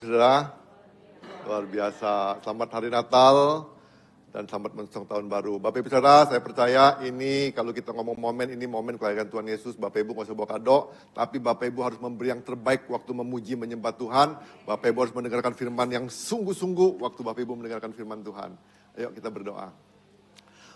Saudara, luar biasa. Selamat Hari Natal dan selamat menjelang tahun baru. Bapak Ibu Saudara, saya percaya ini kalau kita ngomong momen, ini momen kelahiran Tuhan Yesus. Bapak Ibu nggak usah bawa kado, tapi Bapak Ibu harus memberi yang terbaik waktu memuji, menyembah Tuhan. Bapak Ibu harus mendengarkan firman yang sungguh-sungguh waktu Bapak Ibu mendengarkan firman Tuhan. Ayo kita berdoa.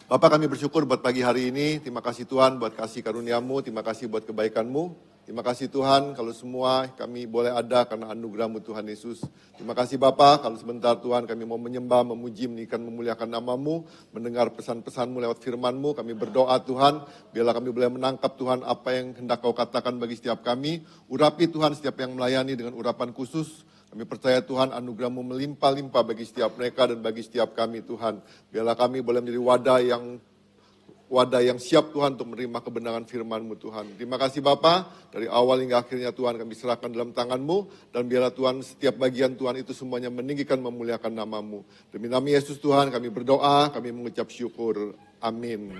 Bapak, kami bersyukur buat pagi hari ini. Terima kasih Tuhan buat kasih karunia-Mu, terima kasih buat kebaikan-Mu. Terima kasih Tuhan kalau semua kami boleh ada karena anugerah-Mu Tuhan Yesus. Terima kasih Bapa kalau sebentar Tuhan kami mau menyembah, memuji, meninggikan, memuliakan nama-Mu, mendengar pesan-pesan-Mu lewat firman-Mu. Kami berdoa Tuhan, biarlah kami boleh menangkap Tuhan apa yang hendak Kau katakan bagi setiap kami. Urapi Tuhan setiap yang melayani dengan urapan khusus. Kami percaya Tuhan anugerah-Mu melimpah-limpah bagi setiap mereka dan bagi setiap kami Tuhan. Biarlah kami boleh menjadi wadah yang siap Tuhan untuk menerima kebenaran firman-Mu Tuhan. Terima kasih Bapa, dari awal hingga akhirnya Tuhan kami serahkan dalam tangan-Mu, dan biarlah Tuhan setiap bagian Tuhan itu semuanya meninggikan, memuliakan nama-Mu. Demi nama Yesus Tuhan kami berdoa, kami mengucap syukur. Amin.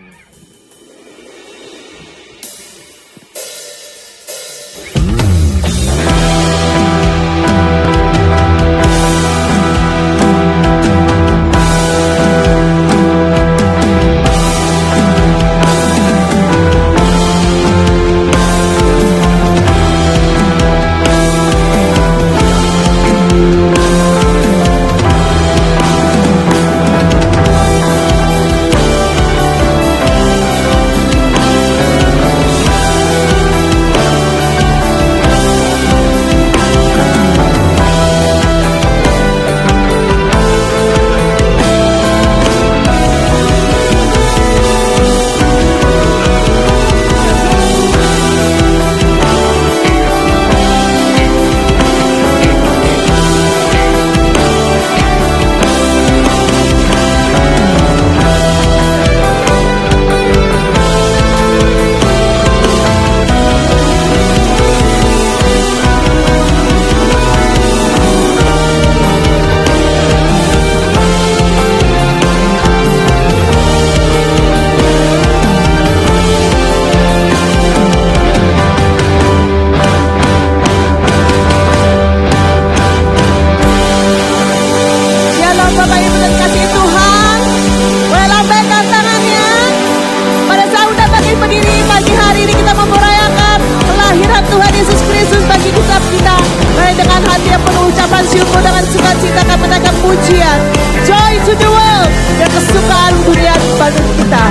Syukur dengan sukacita kami menaikkan pujian. Joy to the world, dan kesukaan dunia bagi kita.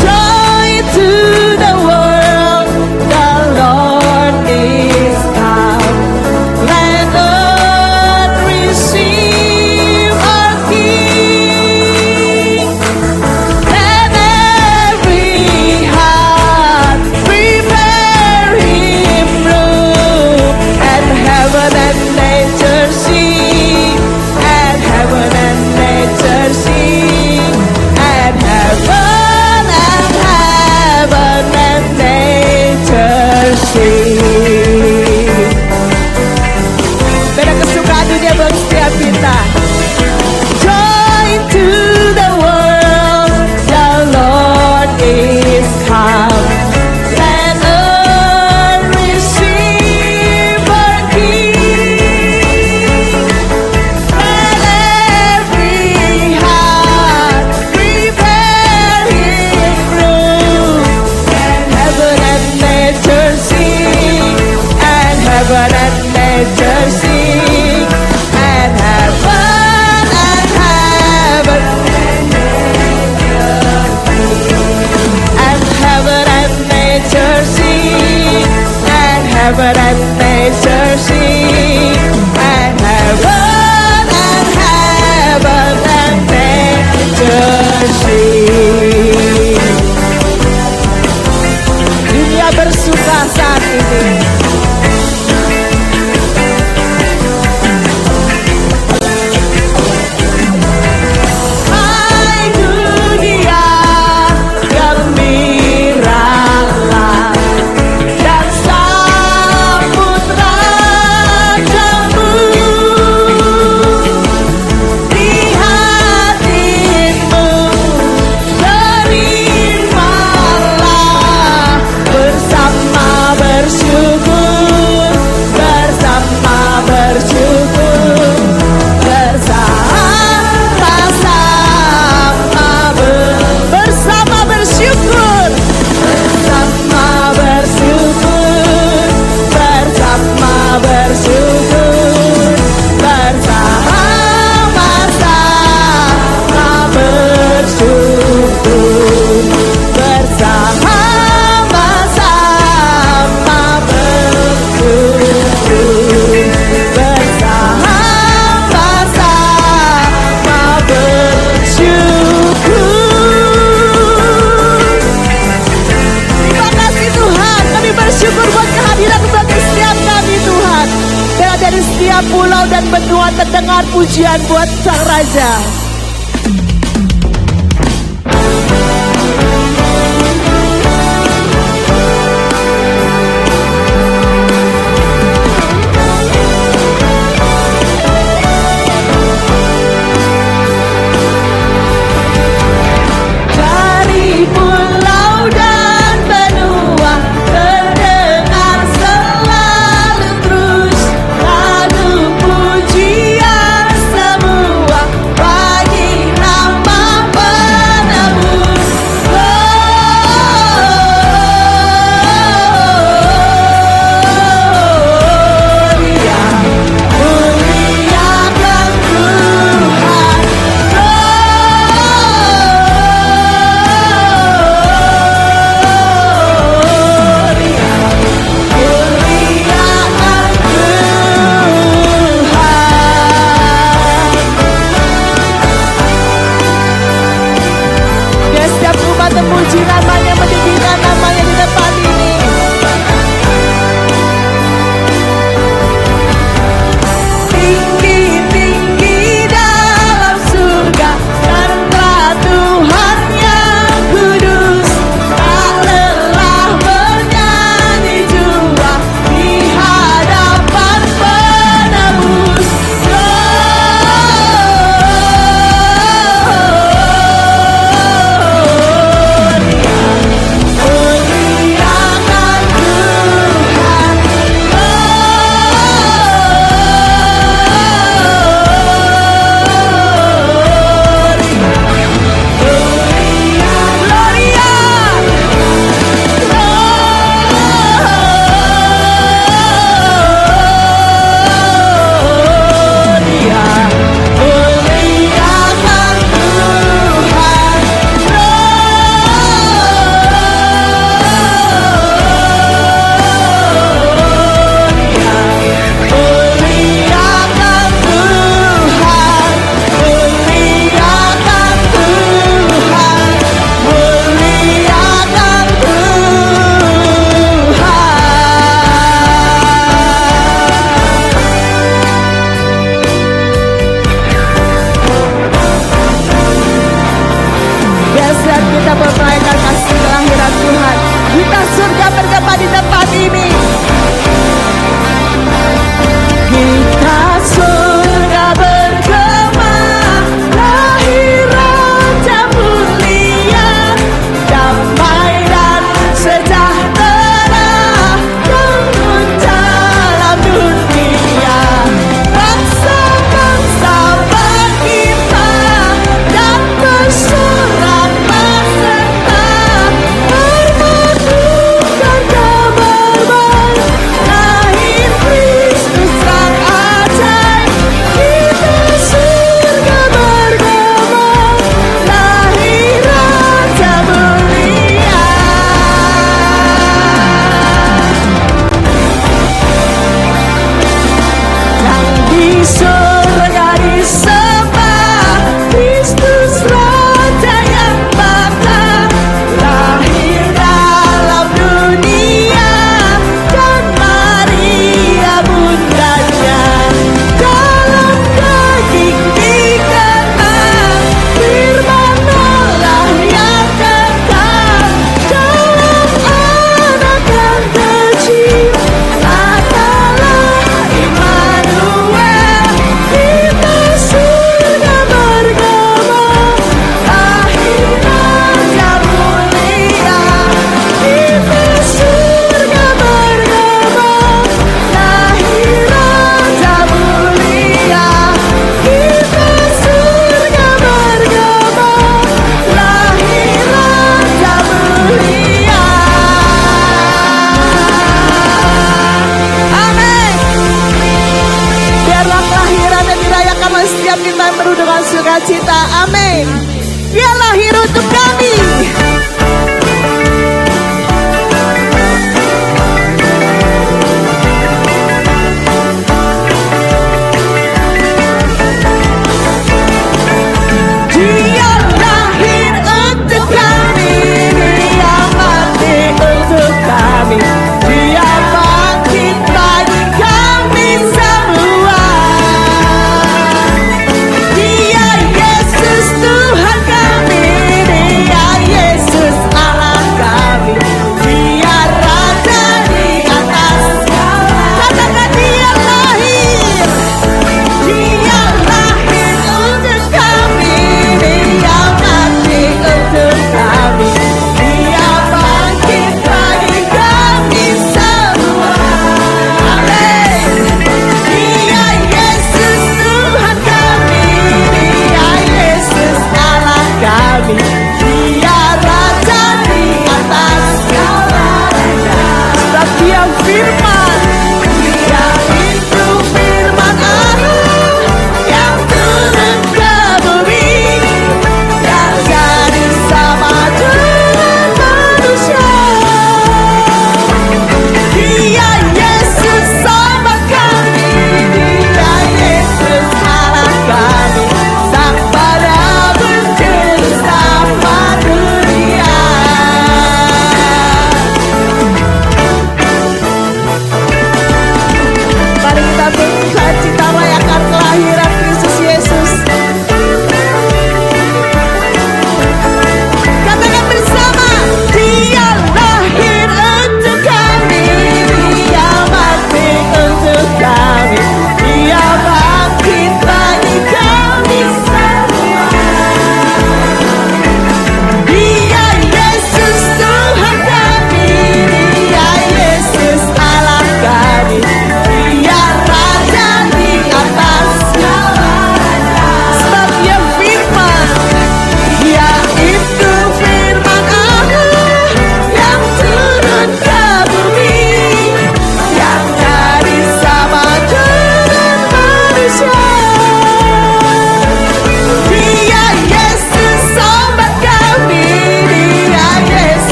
Joy to the world, the Lord is come. Let earth receive our King. Let every heart prepare Him room, and heaven and nature sing, and heaven and nature sing, and heaven dan benua terdengar pujian buat Sang Raja. Dari pulau dan benua terdengar selalu terus lagu pujian semua bagi nama penebus. Gloria, muliakan Tuhan. Ya, setiap umat memuji namanya, meninggikan namanya di tempat ini. Tinggi-tinggi dalam surga tertera Tuhan yang kudus, tak lelah bernyanyi jua di hadapan penebus. Muliakan Tuhan. Biasa kita merayakan kasih kelahiran Tuhan. Kita surga bergema di tempat ini. Kita surga bergema, lahir Raja mulia, damai dan sejahtera bangun dalam dunia. Bangsa-bangsa berkibar dan bersorak beserta, bermadu dan kabar lahir Kristus Sang ajaib. Kita surga bergema, lahir Raja mulia. Yang di surga disembah, Kristus Raja yang bangga, lahir dalam dunia, dan Maria bundanya. Dalam daging dikenal, firman Allah yang kekal, dalam anak yang kecil, adalah Immanuel. Kita surga bergema, lahir Raja mulia. Kita surga bergema, lahir Raja mulia. Kita surga bergema, lahir Raja mulia. Amin. Biarlah kelahirannya dirayakan oleh setiap kita yang penuh dengan sukacita. Amin. Dia lahir untuk kami. Dia lahir untuk kami, dia mati untuk kami, dia bangkit bagi kami semua.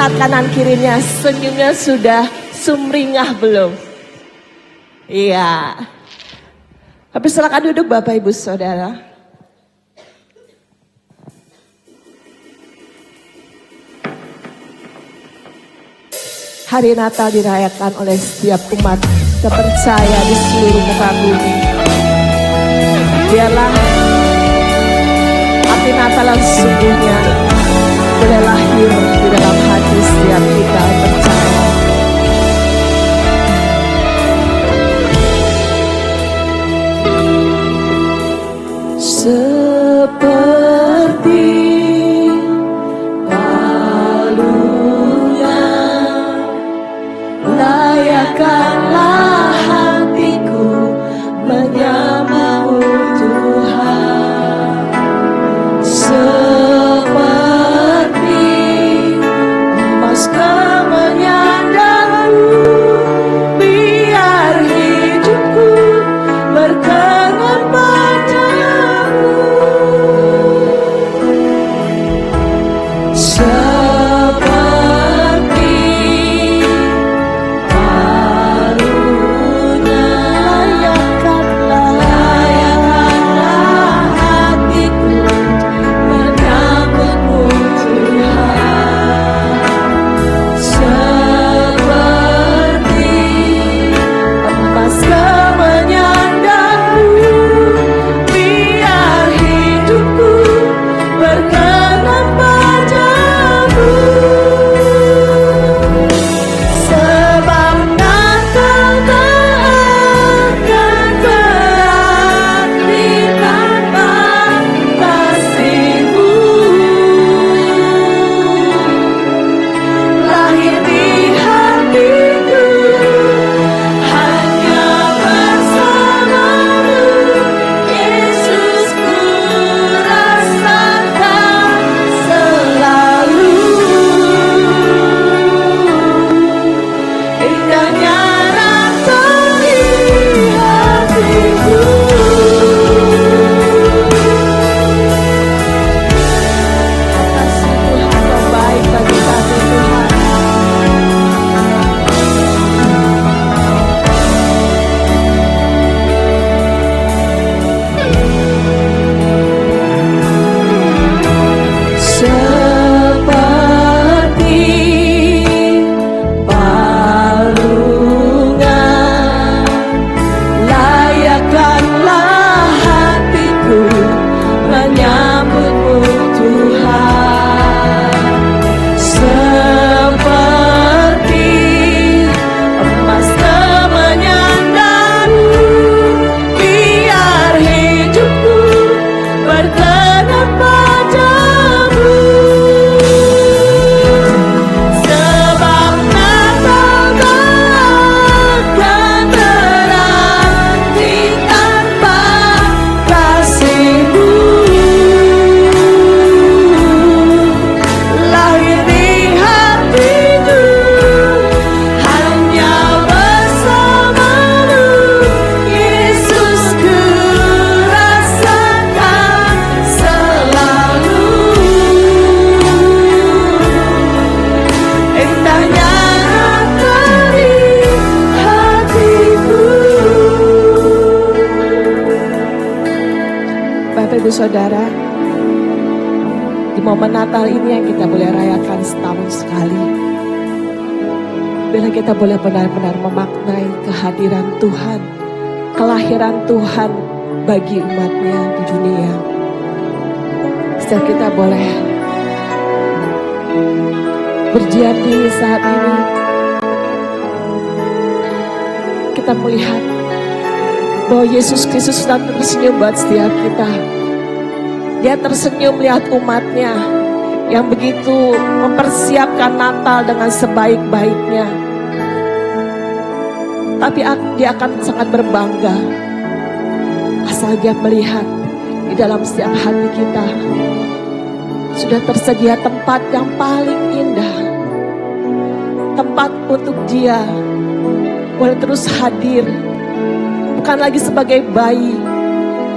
lihat kanan kirinya, senyumnya sudah sumringah belum? Iya. Tapi silakan duduk Bapak Ibu Saudara. Hari Natal dirayakan oleh setiap umat terpercaya di seluruh muka bumi. Biarlah arti Natal yang sesungguhnya boleh lahir di dalam hati setiap kita yang percaya. Seperti palunnya layakkanlah hatiku menyambut Tuhan. Seperti emas kemenyandarmu, biar hidupku berkenan padamu. Seperti palunya layakkanlah hatiku menyambutmu Tuhan. Seperti emas kemenyandarmu, biar hidupku berkenan padamu. Sebab Natal takkan berarti tanpa kasih-Mu. Lahir di hatiku hanya bersama-Mu, Yesus, ku rasakan selalu indahnya Natal di hatiku. Kasih Tuhan yang baik bagi kami Tuhan. Seperti palunga layakkanlah hatiku menyambutmu Tuhan. Seperti emas kemenyandarmu, biar hidupku berkenan padamu. Sebab Natal takkan berarti tanpa kasih-Mu. Lahir di hatiku hanya bersama-Mu, Yesus, ku rasakan selalu indahnya Natal di hatiku. Bapak Ibu Saudara, di momen Natal ini yang kita boleh rayakan setahun sekali, bila kita boleh benar-benar memaknai kehadiran Tuhan, kelahiran Tuhan bagi umatnya di dunia. Setiap kita boleh berdiam diri saat ini, kita melihat bahwa Yesus Kristus sedang tersenyum buat setiap kita. Dia tersenyum melihat umatnya yang begitu mempersiapkan Natal dengan sebaik-baiknya. Tapi dia akan sangat berbangga asal dia melihat di dalam setiap hati kita sudah tersedia tempat yang paling indah, tempat untuk dia boleh terus hadir, bukan lagi sebagai bayi,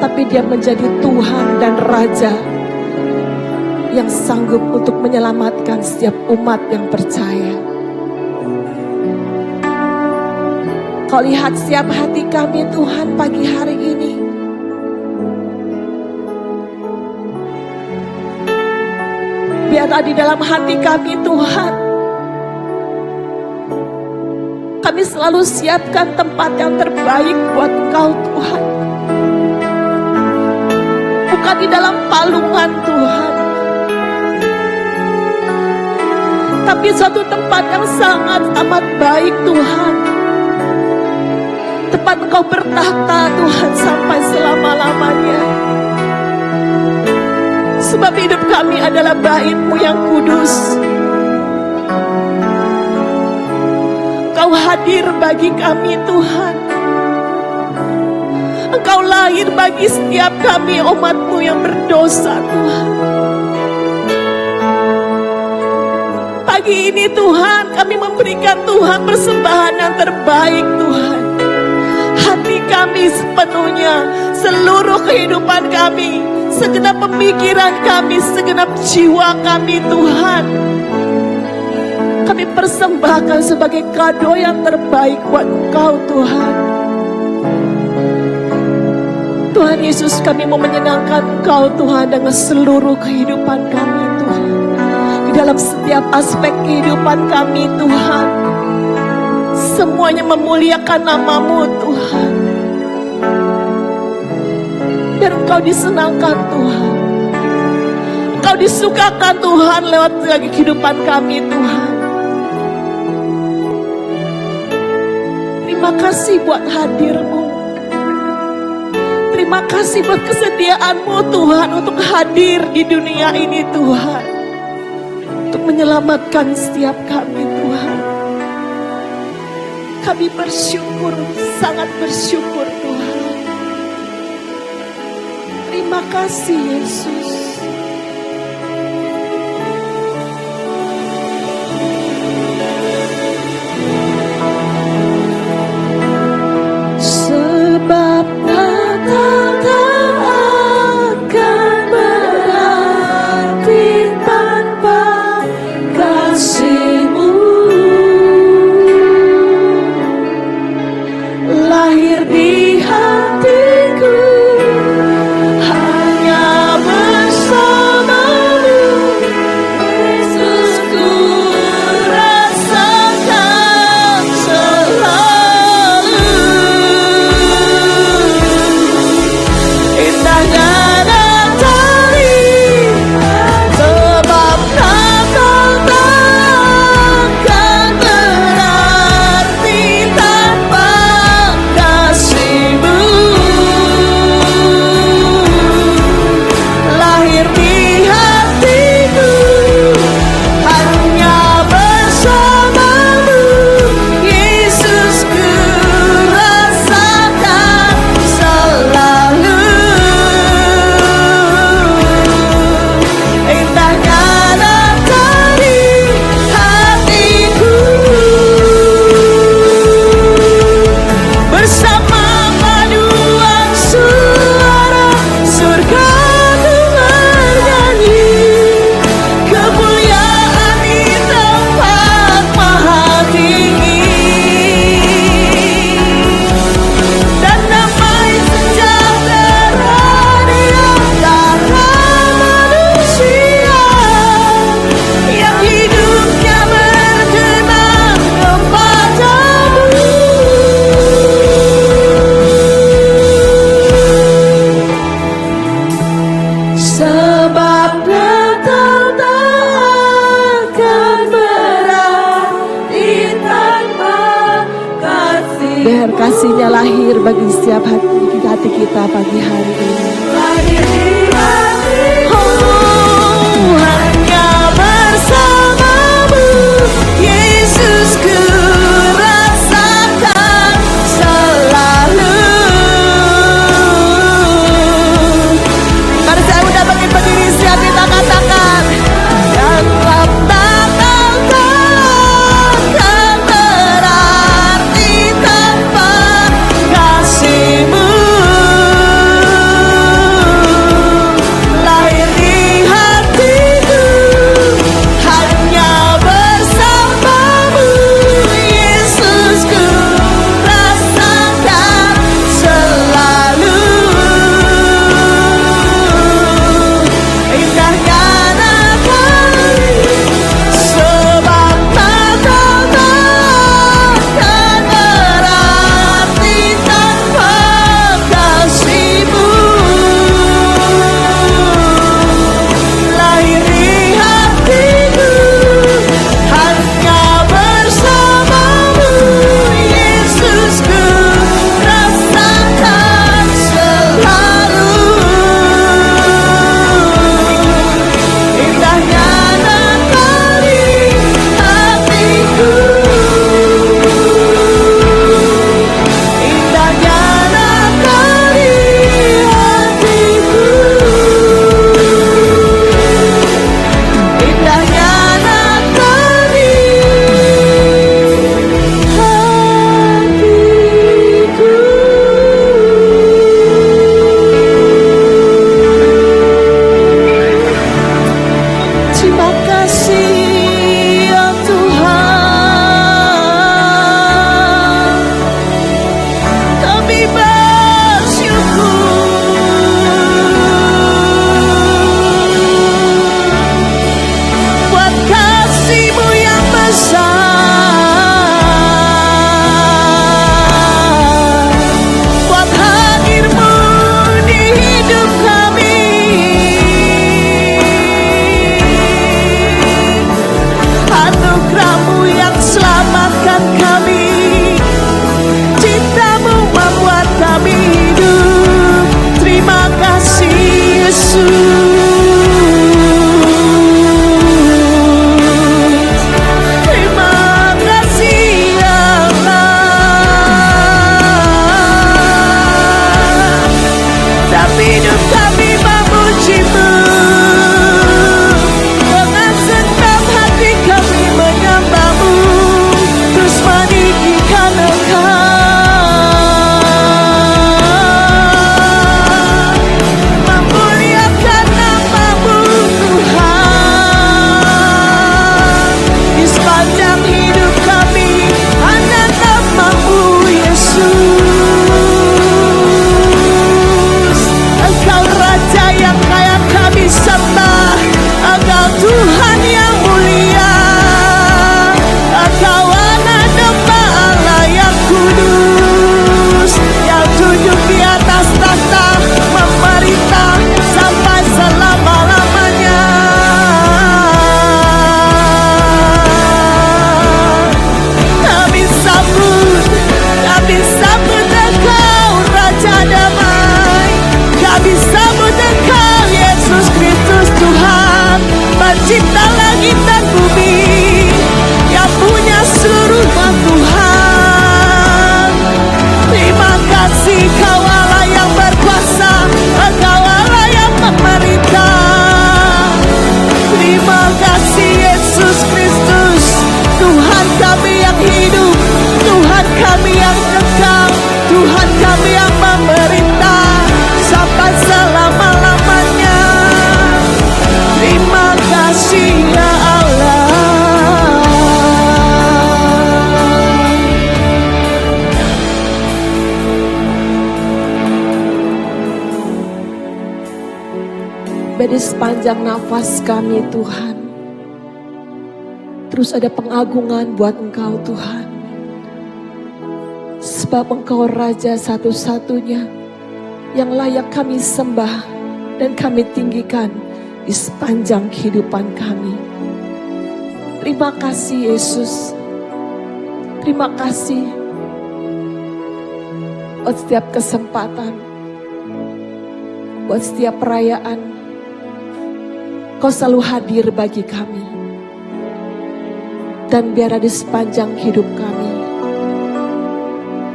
tapi dia menjadi Tuhan dan Raja yang sanggup untuk menyelamatkan setiap umat yang percaya. Kau lihat setiap hati kami Tuhan pagi hari ini. Biarlah di dalam hati kami Tuhan, kami selalu siapkan tempat yang terbaik buat Engkau Tuhan. Bukan di dalam palungan Tuhan, tapi suatu tempat yang sangat amat baik Tuhan. Tempat Engkau bertahta Tuhan sampai selama-lamanya. Sebab hidup kami adalah bait-Mu yang kudus. Engkau hadir bagi kami Tuhan. Engkau lahir bagi setiap kami umat-Mu yang berdosa Tuhan. Pagi ini Tuhan kami memberikan Tuhan persembahan yang terbaik Tuhan. Hati kami sepenuhnya, seluruh kehidupan kami, segenap pemikiran kami, segenap jiwa kami Tuhan, kami persembahkan sebagai kado yang terbaik buat Engkau Tuhan. Tuhan Yesus, kami mau menyenangkan Engkau Tuhan dengan seluruh kehidupan kami Tuhan. Di dalam setiap aspek kehidupan kami Tuhan, semuanya memuliakan nama-Mu Tuhan. Biar Engkau disenangkan Tuhan, Engkau disukakan Tuhan lewat kehidupan kami Tuhan. Terima kasih buat hadir-Mu. Terima kasih buat kesediaan-Mu Tuhan untuk hadir di dunia ini Tuhan, untuk menyelamatkan setiap kami Tuhan. Kami bersyukur, sangat bersyukur Tuhan. Terima kasih Yesus. Sebab Natal tak akan berarti tanpa kasih-Mu. Lahir di hatiku hanya bersama-Mu, Yesus, ku rasakan selalu indahnya Natal ini. Sebab Natal takkan berarti tanpa kasih-Mu. Lahir di hatiku hanya bersama-Mu, Yesus, ku rasakan selalu indahnya Natal di hatiku. Bersama paduan suara surga ku bernyanyi, kemuliaan di tempat maha tinggi, dan damai sejahtera di antara manusia yang hidupnya berkenan kepada-Mu. Sebab Natal tak akan berarti tanpa kasih. Biar kasih-Nya lahir bagi setiap hati kita pagi hari ini. Oh, hanya bersama-Mu, Yesus, ku rasakan selalu. Mari saya undang bagi berdiri siap kita katakan, dalam Natal takkan berarti tanpa kasih-Mu. kasih ya Tuhan, kami bersyukur buat kasih-Mu yang besar, buat hadir-Mu di hidup kami. Anugerah-Mu yang selamatkan kami, cinta-Mu membuat kami hidup. Terima kasih Yesus, terima kasih Allah. Dalam hidup kami memuji-Mu, dengan segenap hati kami menyembah-Mu, terus meninggikan Engkau, memuliakan nama-Mu Tuhan. Di sepanjang hidup kami hanya nama-Mu Yesus. Engkau Raja yang layak kami sembah, Engkau Tuhan yang mulia, Engkau Anak Domba Allah yang kudus, yang duduk di atas tahta memerintah sampai selama-lamanya. Kami sambut Engkau Raja damai, kami sambut Engkau Yesus Kristus Tuhan, pencipta langit dan bumi, yang punya seluruh Tuhan. Terima kasih Kau Allah yang berkuasa, Engkau Allah yang memerintah. Terima kasih Yesus Kristus, Tuhan kami yang hidup, Tuhan kami yang kekal, Tuhan kami yang memerintah sampai selama-lamanya. Terima kasih ya Allah. Di sepanjang nafas kami Tuhan, terus ada pengagungan buat Engkau Tuhan, sebab Engkau Raja satu-satunya yang layak kami sembah dan kami tinggikan di sepanjang kehidupan kami. Terima kasih Yesus, terima kasih buat setiap kesempatan, buat setiap perayaan. Kau selalu hadir bagi kami, dan biar di sepanjang hidup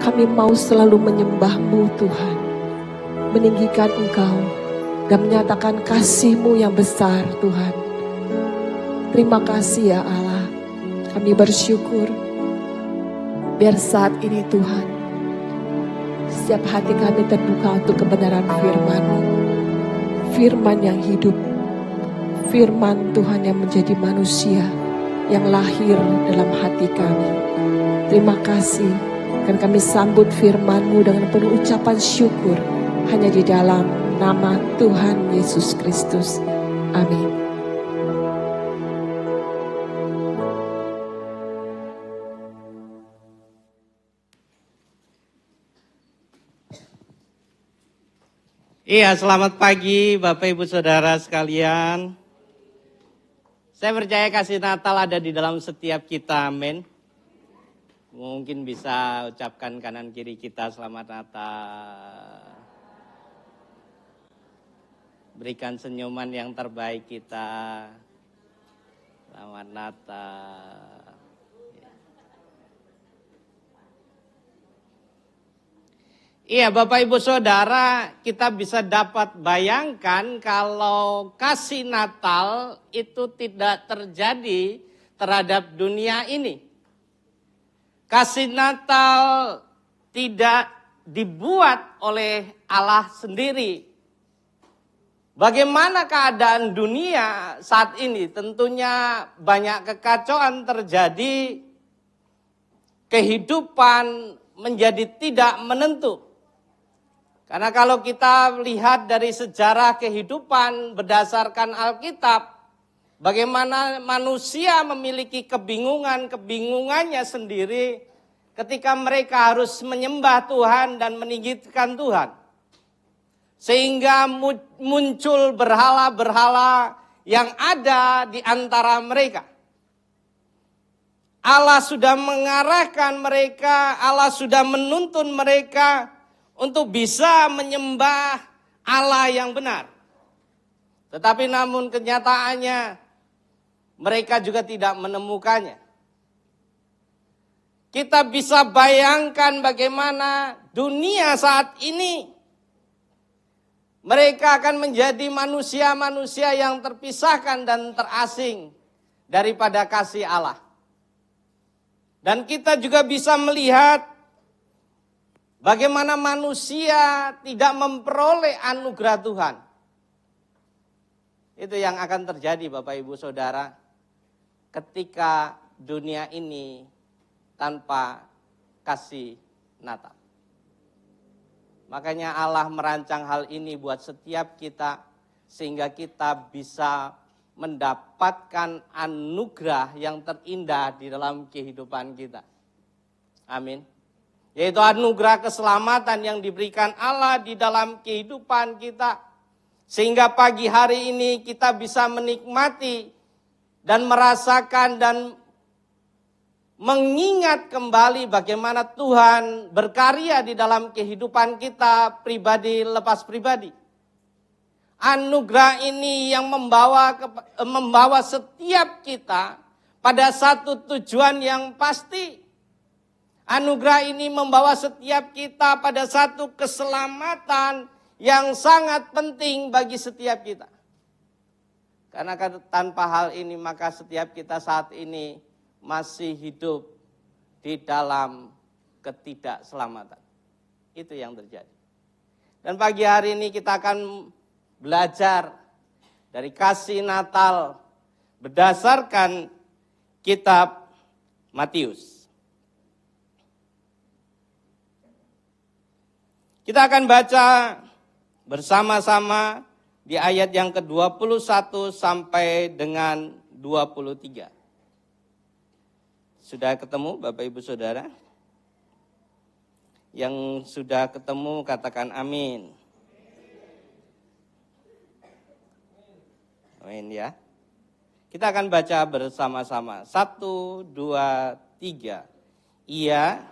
kami mau selalu menyembah-Mu Tuhan, meninggikan Engkau, dan menyatakan kasih-Mu yang besar Tuhan. Terima kasih ya Allah, kami bersyukur, biar saat ini Tuhan, setiap hati kami terbuka untuk kebenaran firman-Mu, firman yang hidup, firman Tuhan yang menjadi manusia, yang lahir dalam hati kami. Terima kasih, kan kami sambut firman-Mu dengan penuh ucapan syukur, hanya di dalam nama Tuhan Yesus Kristus. Amin. Iya, selamat pagi Bapak Ibu Saudara sekalian. Saya percaya kasih Natal ada di dalam setiap kita, amin. Mungkin bisa ucapkan kanan kiri kita selamat Natal. Berikan senyuman yang terbaik kita. Selamat Natal. Iya Bapak Ibu Saudara, kita bisa dapat bayangkan kalau kasih Natal itu tidak terjadi terhadap dunia ini. Kasih Natal tidak dibuat oleh Allah sendiri. Bagaimana keadaan dunia saat ini? Tentunya banyak kekacauan terjadi, kehidupan menjadi tidak menentu. Karena kalau kita lihat dari sejarah kehidupan berdasarkan Alkitab, bagaimana manusia memiliki kebingungannya sendiri ketika mereka harus menyembah Tuhan dan meninggikan Tuhan. Sehingga muncul berhala-berhala yang ada di antara mereka. Allah sudah mengarahkan mereka, Allah sudah menuntun mereka untuk bisa menyembah Allah yang benar. Tetapi namun kenyataannya mereka juga tidak menemukannya. Kita bisa bayangkan bagaimana dunia saat ini. Mereka akan menjadi manusia-manusia yang terpisahkan dan terasing daripada kasih Allah. Dan kita juga bisa melihat bagaimana manusia tidak memperoleh anugerah Tuhan. Itu yang akan terjadi Bapak Ibu Saudara ketika dunia ini tanpa kasih Natal. Makanya Allah merancang hal ini buat setiap kita sehingga kita bisa mendapatkan anugerah yang terindah di dalam kehidupan kita. Amin. Yaitu anugerah keselamatan yang diberikan Allah di dalam kehidupan kita. Sehingga pagi hari ini kita bisa menikmati dan merasakan dan mengingat kembali bagaimana Tuhan berkarya di dalam kehidupan kita pribadi lepas pribadi. Anugerah ini yang membawa setiap kita pada satu tujuan yang pasti. Anugerah ini membawa setiap kita pada satu keselamatan yang sangat penting bagi setiap kita. Karena tanpa hal ini maka setiap kita saat ini masih hidup di dalam ketidakselamatan. Itu yang terjadi. Dan pagi hari ini kita akan belajar dari kasih Natal berdasarkan kitab Matius. Kita akan baca bersama-sama di ayat yang ke-21 sampai dengan 23. Sudah ketemu Bapak Ibu Saudara? Yang sudah ketemu katakan amin. Amin ya. Kita akan baca bersama-sama. 1, 2, 3. Ia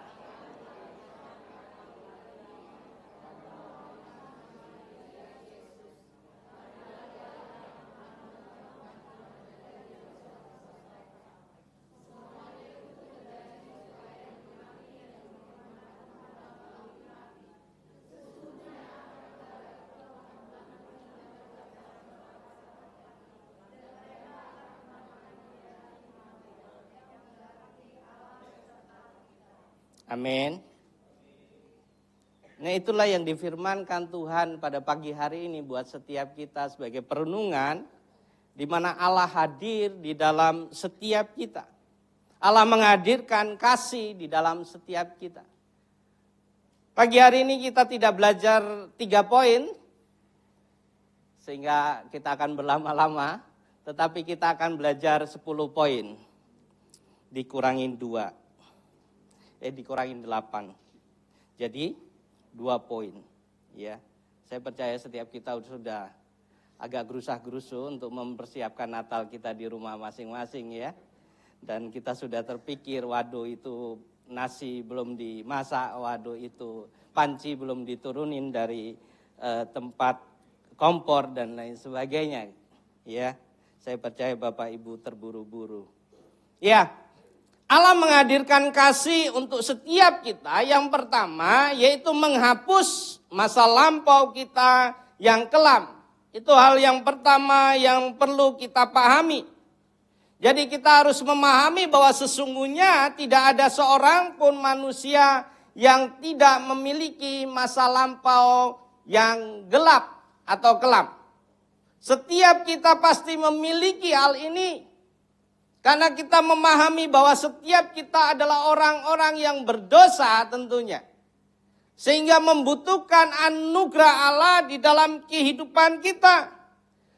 amin. Nah itulah yang difirmankan Tuhan pada pagi hari ini buat setiap kita sebagai perenungan di mana Allah hadir di dalam setiap kita. Allah menghadirkan kasih di dalam setiap kita. Pagi hari ini kita tidak belajar 3 poin sehingga kita akan berlama-lama, tetapi kita akan belajar 10 poin. Dikurangin 2. Dikurangin 8. Jadi 2 poin. Ya, saya percaya setiap kita sudah agak gerusah-gerusu untuk mempersiapkan Natal kita di rumah masing-masing ya. Dan kita sudah terpikir, waduh itu nasi belum dimasak, waduh itu panci belum diturunin dari tempat kompor dan lain sebagainya. Ya, saya percaya Bapak Ibu terburu-buru. Ya. Allah menghadirkan kasih untuk setiap kita. Yang pertama yaitu menghapus masa lampau kita yang kelam. Itu hal yang pertama yang perlu kita pahami. Jadi kita harus memahami bahwa sesungguhnya tidak ada seorang pun manusia yang tidak memiliki masa lampau yang gelap atau kelam. Setiap kita pasti memiliki hal ini. Karena kita memahami bahwa setiap kita adalah orang-orang yang berdosa tentunya. Sehingga membutuhkan anugerah Allah di dalam kehidupan kita.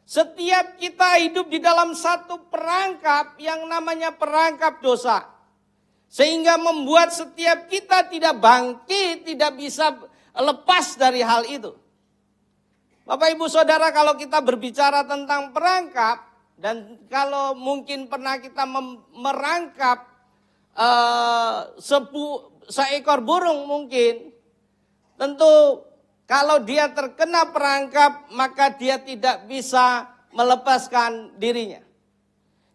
Setiap kita hidup di dalam satu perangkap yang namanya perangkap dosa. Sehingga membuat setiap kita tidak bangkit, tidak bisa lepas dari hal itu. Bapak Ibu Saudara, kalau kita berbicara tentang perangkap, dan kalau mungkin pernah kita merangkap seekor burung mungkin, tentu kalau dia terkena perangkap maka dia tidak bisa melepaskan dirinya.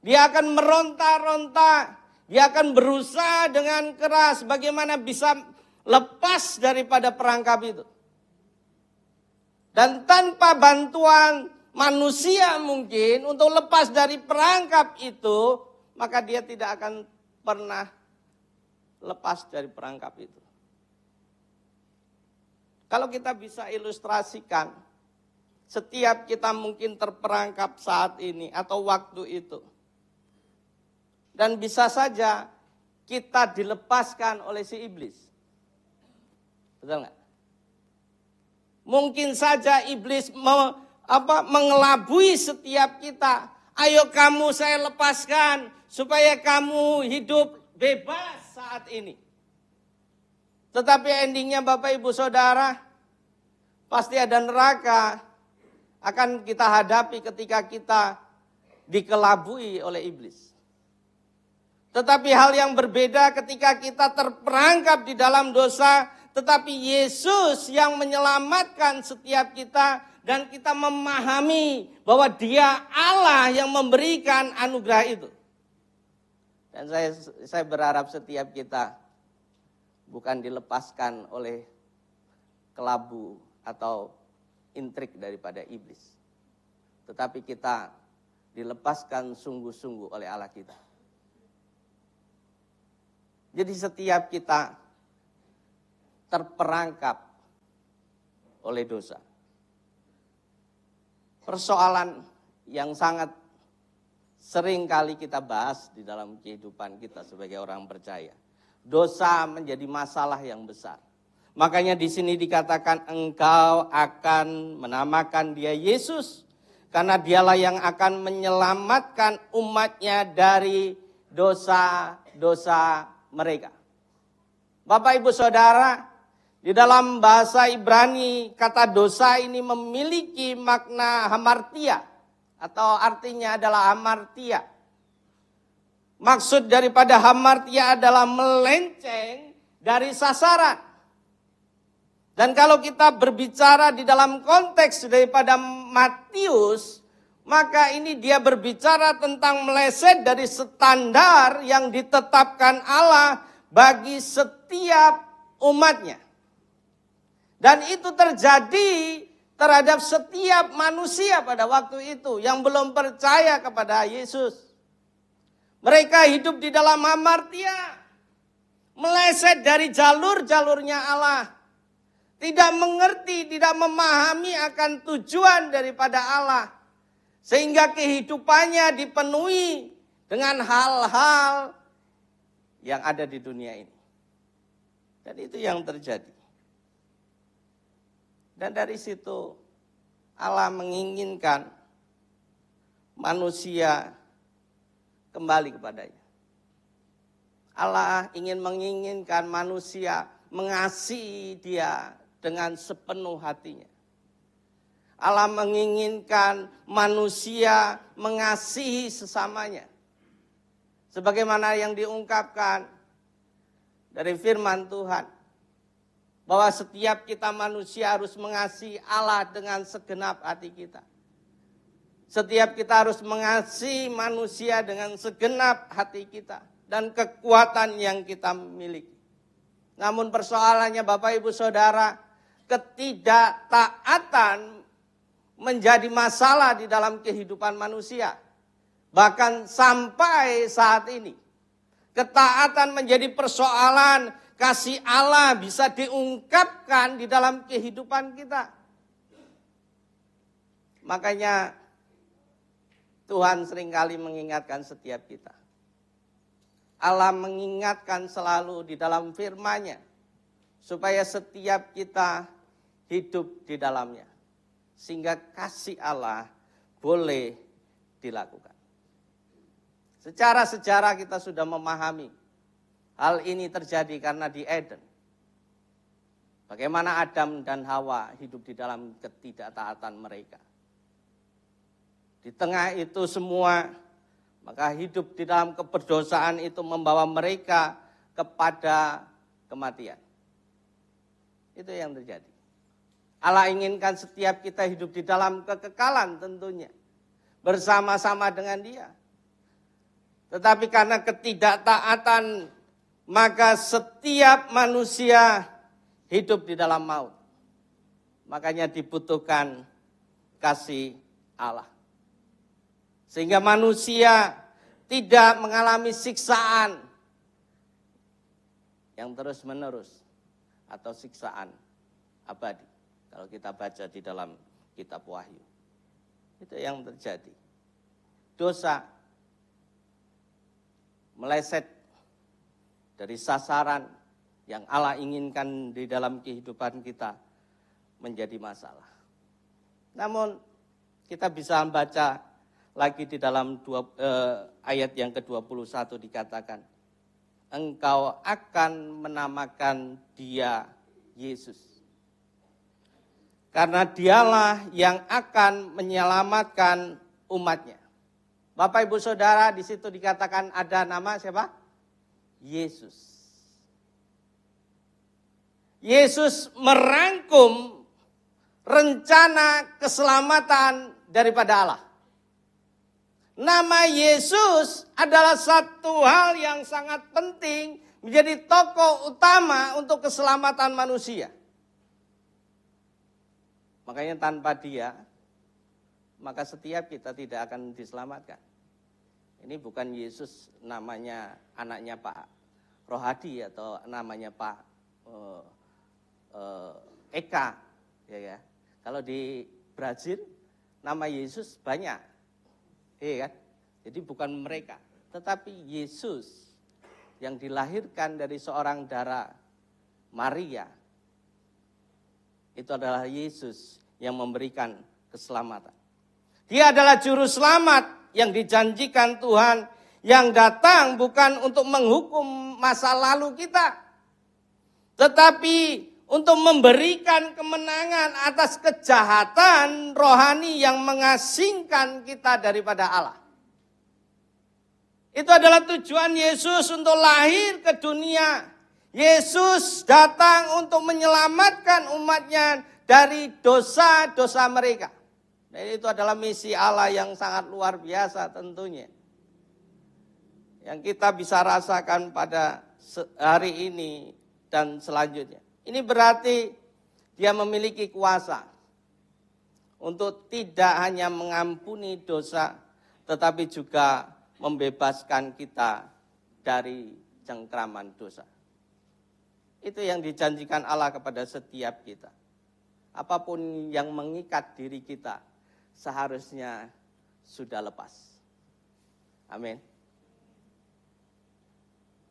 Dia akan meronta-ronta, dia akan berusaha dengan keras bagaimana bisa lepas daripada perangkap itu. Dan tanpa bantuan manusia mungkin untuk lepas dari perangkap itu, maka dia tidak akan pernah lepas dari perangkap itu. Kalau kita bisa ilustrasikan, setiap kita mungkin terperangkap saat ini atau waktu itu. Dan bisa saja kita dilepaskan oleh si iblis. Betul nggak? Mungkin saja iblis mengelabui setiap kita. Ayo kamu saya lepaskan supaya kamu hidup bebas saat ini. Tetapi endingnya Bapak Ibu Saudara, pasti ada neraka akan kita hadapi ketika kita dikelabui oleh iblis. Tetapi hal yang berbeda ketika kita terperangkap di dalam dosa, tetapi Yesus yang menyelamatkan setiap kita dan kita memahami bahwa Dia Allah yang memberikan anugerah itu. Dan saya berharap setiap kita bukan dilepaskan oleh kelabu atau intrik daripada iblis. Tetapi kita dilepaskan sungguh-sungguh oleh Allah kita. Jadi setiap kita terperangkap oleh dosa. Persoalan yang sangat sering kali kita bahas di dalam kehidupan kita sebagai orang percaya. Dosa menjadi masalah yang besar. Makanya di sini dikatakan engkau akan menamakan Dia Yesus. Karena Dialah yang akan menyelamatkan umatnya dari dosa-dosa mereka. Bapak Ibu Saudara, di dalam bahasa Ibrani kata dosa ini memiliki makna hamartia atau artinya adalah hamartia. Maksud daripada hamartia adalah melenceng dari sasaran. Dan kalau kita berbicara di dalam konteks daripada Matius, maka ini dia berbicara tentang meleset dari standar yang ditetapkan Allah bagi setiap umatnya. Dan itu terjadi terhadap setiap manusia pada waktu itu yang belum percaya kepada Yesus. Mereka hidup di dalam hamartia, meleset dari jalur-jalurnya Allah. Tidak mengerti, tidak memahami akan tujuan daripada Allah. Sehingga kehidupannya dipenuhi dengan hal-hal yang ada di dunia ini. Dan itu yang terjadi. Dan dari situ Allah menginginkan manusia kembali kepadanya. Allah menginginkan manusia mengasihi Dia dengan sepenuh hatinya. Allah menginginkan manusia mengasihi sesamanya. Sebagaimana yang diungkapkan dari firman Tuhan. Bahwa setiap kita manusia harus mengasihi Allah dengan segenap hati kita. Setiap kita harus mengasihi manusia dengan segenap hati kita. Dan kekuatan yang kita miliki. Namun persoalannya Bapak Ibu Saudara, ketidaktaatan menjadi masalah di dalam kehidupan manusia. Bahkan sampai saat ini. Ketaatan menjadi persoalan, kasih Allah bisa diungkapkan di dalam kehidupan kita. Makanya Tuhan seringkali mengingatkan setiap kita. Allah mengingatkan selalu di dalam firman-Nya supaya setiap kita hidup di dalamnya. Sehingga kasih Allah boleh dilakukan. Secara sejarah kita sudah memahami hal ini terjadi karena di Eden. Bagaimana Adam dan Hawa hidup di dalam ketidaktaatan mereka. Di tengah itu semua, maka hidup di dalam keberdosaan itu membawa mereka kepada kematian. Itu yang terjadi. Allah inginkan setiap kita hidup di dalam kekekalan tentunya. Bersama-sama dengan Dia. Tetapi karena ketidaktaatan, maka setiap manusia hidup di dalam maut. Makanya dibutuhkan kasih Allah. Sehingga manusia tidak mengalami siksaan yang terus-menerus atau siksaan abadi. Kalau kita baca di dalam kitab Wahyu. Itu yang terjadi. Dosa meleset dari sasaran yang Allah inginkan di dalam kehidupan kita menjadi masalah. Namun kita bisa membaca lagi di dalam ayat yang ke-21 dikatakan, engkau akan menamakan Dia Yesus. Karena Dialah yang akan menyelamatkan umatnya. Bapak Ibu Saudara, di situ dikatakan ada nama siapa? Yesus. Yesus merangkum rencana keselamatan daripada Allah. Nama Yesus adalah satu hal yang sangat penting, menjadi tokoh utama untuk keselamatan manusia. Makanya tanpa Dia, maka setiap kita tidak akan diselamatkan. Ini bukan Yesus namanya anaknya Pak Rohadi atau namanya Pak Eka. Ya. Kalau di Brazil nama Yesus banyak. Iya kan? Jadi bukan mereka. Tetapi Yesus yang dilahirkan dari seorang darah Maria. Itu adalah Yesus yang memberikan keselamatan. Dia adalah juru selamat yang dijanjikan Tuhan, yang datang bukan untuk menghukum masa lalu kita, tetapi untuk memberikan kemenangan atas kejahatan rohani yang mengasingkan kita daripada Allah. Itu adalah tujuan Yesus untuk lahir ke dunia. Yesus datang untuk menyelamatkan umatnya dari dosa-dosa mereka. Dan itu adalah misi Allah yang sangat luar biasa tentunya. Yang kita bisa rasakan pada hari ini dan selanjutnya. Ini berarti Dia memiliki kuasa untuk tidak hanya mengampuni dosa, tetapi juga membebaskan kita dari cengkraman dosa. Itu yang dijanjikan Allah kepada setiap kita. Apapun yang mengikat diri kita seharusnya sudah lepas. Amin.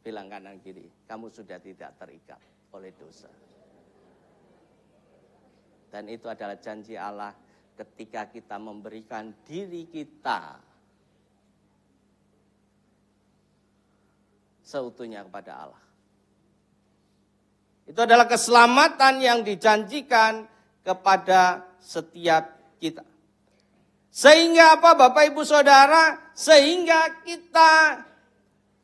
Bilang kanan kiri, kamu sudah tidak terikat oleh dosa. Dan itu adalah janji Allah ketika kita memberikan diri kita seutuhnya kepada Allah. Itu adalah keselamatan yang dijanjikan kepada setiap kita. Sehingga apa Bapak Ibu Saudara? Sehingga kita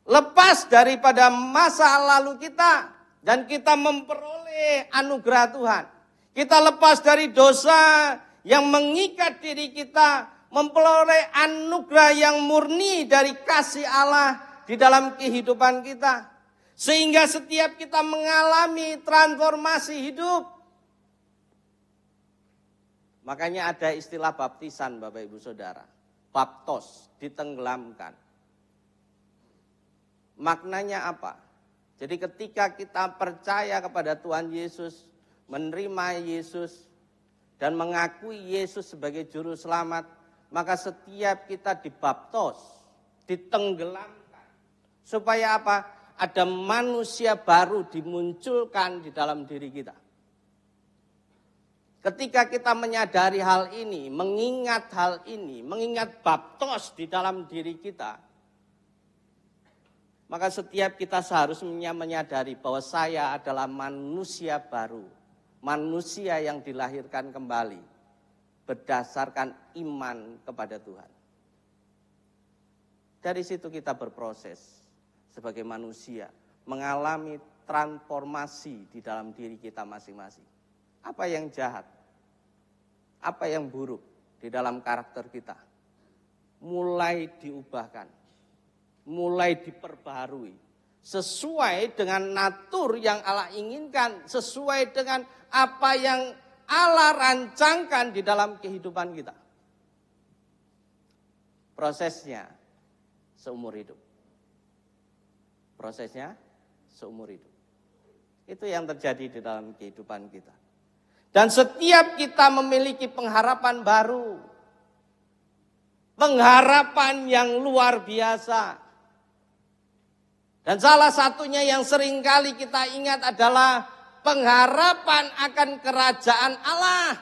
lepas daripada masa lalu kita dan kita memperoleh anugerah Tuhan. Kita lepas dari dosa yang mengikat diri kita, memperoleh anugerah yang murni dari kasih Allah di dalam kehidupan kita. Sehingga setiap kita mengalami transformasi hidup. Makanya ada istilah baptisan Bapak Ibu Saudara. Baptos, ditenggelamkan. Maknanya apa? Jadi ketika kita percaya kepada Tuhan Yesus, menerima Yesus, dan mengakui Yesus sebagai juru selamat, maka setiap kita dibaptos, ditenggelamkan. Supaya apa? Ada manusia baru dimunculkan di dalam diri kita. Ketika kita menyadari hal ini, mengingat hal ini, mengingat baptos di dalam diri kita, maka setiap kita seharusnya menyadari bahwa saya adalah manusia baru, manusia yang dilahirkan kembali berdasarkan iman kepada Tuhan. Dari situ kita berproses sebagai manusia, mengalami transformasi di dalam diri kita masing-masing. Apa yang jahat, apa yang buruk di dalam karakter kita, mulai diubahkan, mulai diperbaharui, sesuai dengan natur yang Allah inginkan, sesuai dengan apa yang Allah rancangkan di dalam kehidupan kita. Prosesnya seumur hidup. Prosesnya seumur hidup. Itu yang terjadi di dalam kehidupan kita. Dan setiap kita memiliki pengharapan baru. Pengharapan yang luar biasa. Dan salah satunya yang seringkali kita ingat adalah pengharapan akan kerajaan Allah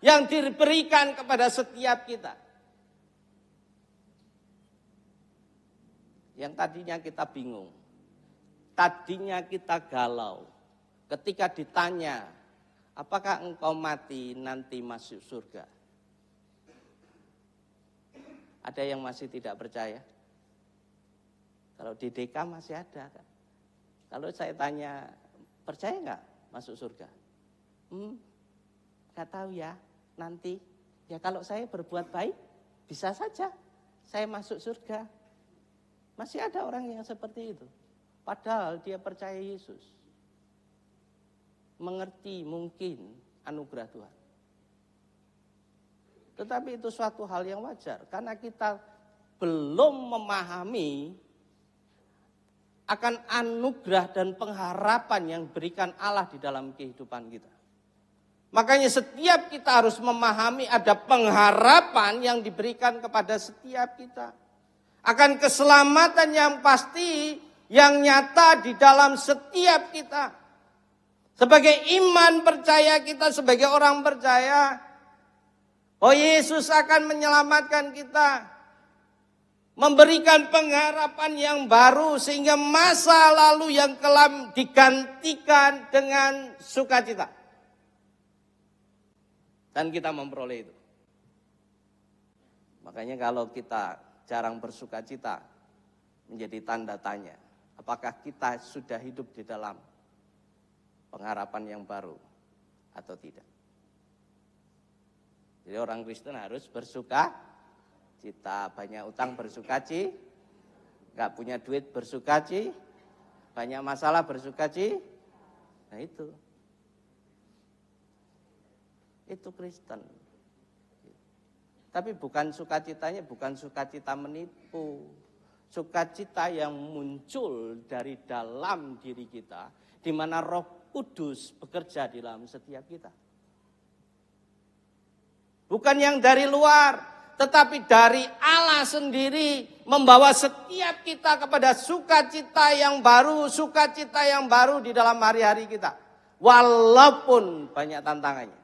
yang diberikan kepada setiap kita. Yang tadinya kita bingung. Tadinya kita galau. Ketika ditanya, apakah engkau mati nanti masuk surga? Ada yang masih tidak percaya? Kalau di DK masih ada kan? Kalau saya tanya, percaya nggak masuk surga? Nggak tahu ya, nanti. Ya kalau saya berbuat baik, bisa saja saya masuk surga. Masih ada orang yang seperti itu. Padahal dia percaya Yesus. Mengerti mungkin anugerah Tuhan. Tetapi itu suatu hal yang wajar. Karena kita belum memahami akan anugerah dan pengharapan yang berikan Allah di dalam kehidupan kita. Makanya setiap kita harus memahami ada pengharapan yang diberikan kepada setiap kita. Akan keselamatan yang pasti, yang nyata di dalam setiap kita. Sebagai iman percaya kita, sebagai orang percaya, oh Yesus akan menyelamatkan kita. Memberikan pengharapan yang baru sehingga masa lalu yang kelam digantikan dengan sukacita. Dan kita memperoleh itu. Makanya kalau kita jarang bersukacita, menjadi tanda tanya. Apakah kita sudah hidup di dalam pengharapan yang baru atau tidak. Jadi orang Kristen harus bersuka cita, banyak utang bersukaci, gak punya duit bersukaci, banyak masalah bersukaci. Nah itu Kristen. Tapi bukan sukacitanya, bukan sukacita menipu. Sukacita yang muncul dari dalam diri kita, di mana Roh Kudus bekerja di dalam setiap kita. Bukan yang dari luar, tetapi dari Allah sendiri membawa setiap kita kepada sukacita yang baru di dalam hari-hari kita. Walaupun banyak tantangannya.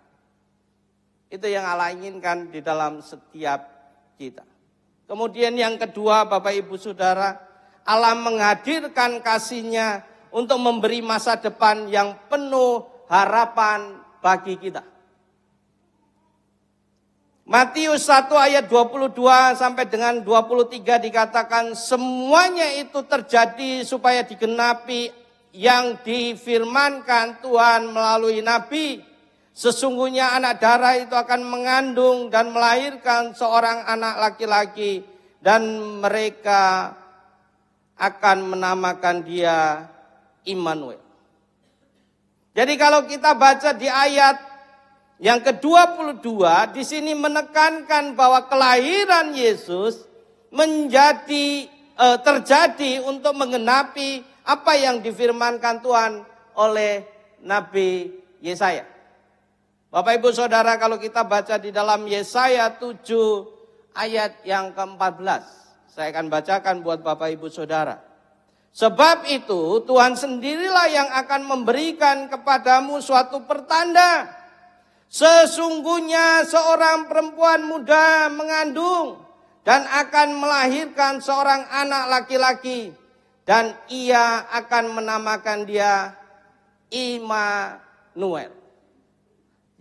Itu yang Allah inginkan di dalam setiap kita. Kemudian yang kedua, Bapak Ibu Saudara, Allah menghadirkan kasih-Nya untuk memberi masa depan yang penuh harapan bagi kita. Matius 1 ayat 22 sampai dengan 23 dikatakan semuanya itu terjadi supaya digenapi yang difirmankan Tuhan melalui nabi. Sesungguhnya anak darah itu akan mengandung dan melahirkan seorang anak laki-laki dan mereka akan menamakan dia Immanuel. Jadi kalau kita baca di ayat yang ke-22 di sini menekankan bahwa kelahiran Yesus terjadi untuk menggenapi apa yang difirmankan Tuhan oleh Nabi Yesaya. Bapak Ibu Saudara, kalau kita baca di dalam Yesaya 7 ayat yang ke-14. Saya akan bacakan buat Bapak Ibu Saudara. Sebab itu Tuhan sendirilah yang akan memberikan kepadamu suatu pertanda. Sesungguhnya seorang perempuan muda mengandung dan akan melahirkan seorang anak laki-laki. Dan ia akan menamakan dia Immanuel.